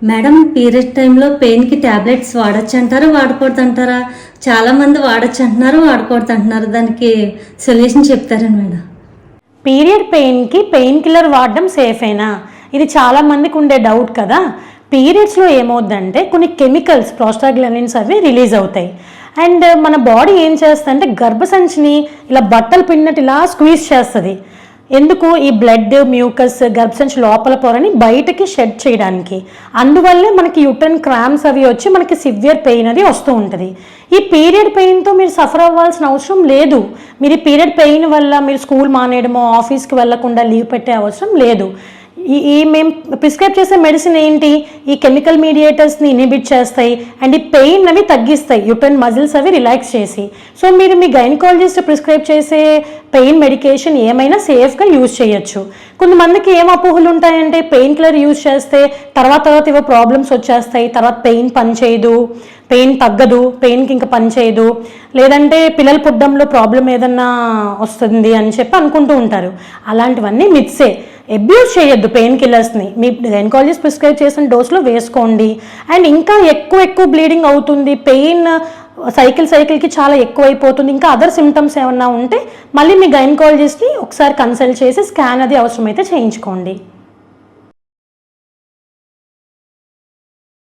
Madam, period టైంలో పెయిన్కి tablets వాడచ్చు అంటారా, వాడకూడదు అంటారా? చాలామంది వాడచ్చు అంటున్నారు, వాడకూడదు అంటున్నారు. దానికి సొల్యూషన్ చెప్తారండి మేడం. పీరియడ్ పెయిన్కి పెయిన్ కిల్లర్ వాడడం సేఫేనా? ఇది చాలామందికి ఉండే డౌట్ కదా. పీరియడ్స్లో ఏమవుద్దంటే కొన్ని కెమికల్స్, ప్రోస్టాగ్లాండిన్స్ అవి రిలీజ్ అవుతాయి. అండ్ మన బాడీ ఏం చేస్తుందంటే గర్భసంచిని ఇలా బట్టలు పిండినట్టు ఇలా స్క్వీజ్ చేస్తుంది. ఎందుకు? ఈ బ్లడ్, మ్యూకస్ గర్భసంచి లోపల పొరని బయటకి షెడ్ చేయడానికి. అందువల్లే మనకి యూట్రన్ క్రామ్స్ అవి వచ్చి మనకి సివియర్ పెయిన్ అది వస్తూ ఉంటుంది. ఈ పీరియడ్ పెయిన్తో మీరు సఫర్ అవ్వాల్సిన అవసరం లేదు. మీరు ఈ పీరియడ్ పెయిన్ వల్ల మీరు స్కూల్ మానేయడమో, ఆఫీస్కి వెళ్లకుండా లీవ్ పెట్టే అవసరం లేదు. మేము ప్రిస్క్రైబ్ చేసే మెడిసిన్ ఏంటి? ఈ కెమికల్ మీడియేటర్స్ని ఇన్హిబిట్ చేస్తాయి అండ్ ఈ పెయిన్ అవి తగ్గిస్తాయి, యూట్రన్ మజిల్స్ అవి రిలాక్స్ చేసి. సో మీరు మీ గైనకాలజిస్ట్ ప్రిస్క్రైబ్ చేసే పెయిన్ మెడికేషన్ ఏమైనా సేఫ్గా యూజ్ చేయొచ్చు. కొంతమందికి ఏం అపోహలు ఉంటాయంటే పెయిన్ కిల్లర్ యూజ్ చేస్తే తర్వాత ఇవో ప్రాబ్లమ్స్ వచ్చేస్తాయి, తర్వాత పెయిన్ పనిచేయదు, పెయిన్ తగ్గదు, పెయిన్కి ఇంకా పని చేయదు, లేదంటే పిల్లలు పుట్టడంలో ప్రాబ్లం ఏదన్నా వస్తుంది అని చెప్పి అనుకుంటూ ఉంటారు. అలాంటివన్నీ మిత్సే. అబ్యూజ్ చేయొద్దు పెయిన్ కిల్లర్స్ని. మీ గైనకాలజిస్ట్ ప్రిస్క్రైబ్ చేసిన డోస్లో వేసుకోండి. అండ్ ఇంకా ఎక్కువ బ్లీడింగ్ అవుతుంది, పెయిన్ సైకిల్కి చాలా ఎక్కువైపోతుంది, ఇంకా అదర్ సిమ్టమ్స్ ఏమన్నా ఉంటే మళ్ళీ మీ గైనకాలజిస్ట్ని ఒకసారి కన్సల్ట్ చేసి స్కాన్ అది అవసరమైతే చేయించుకోండి.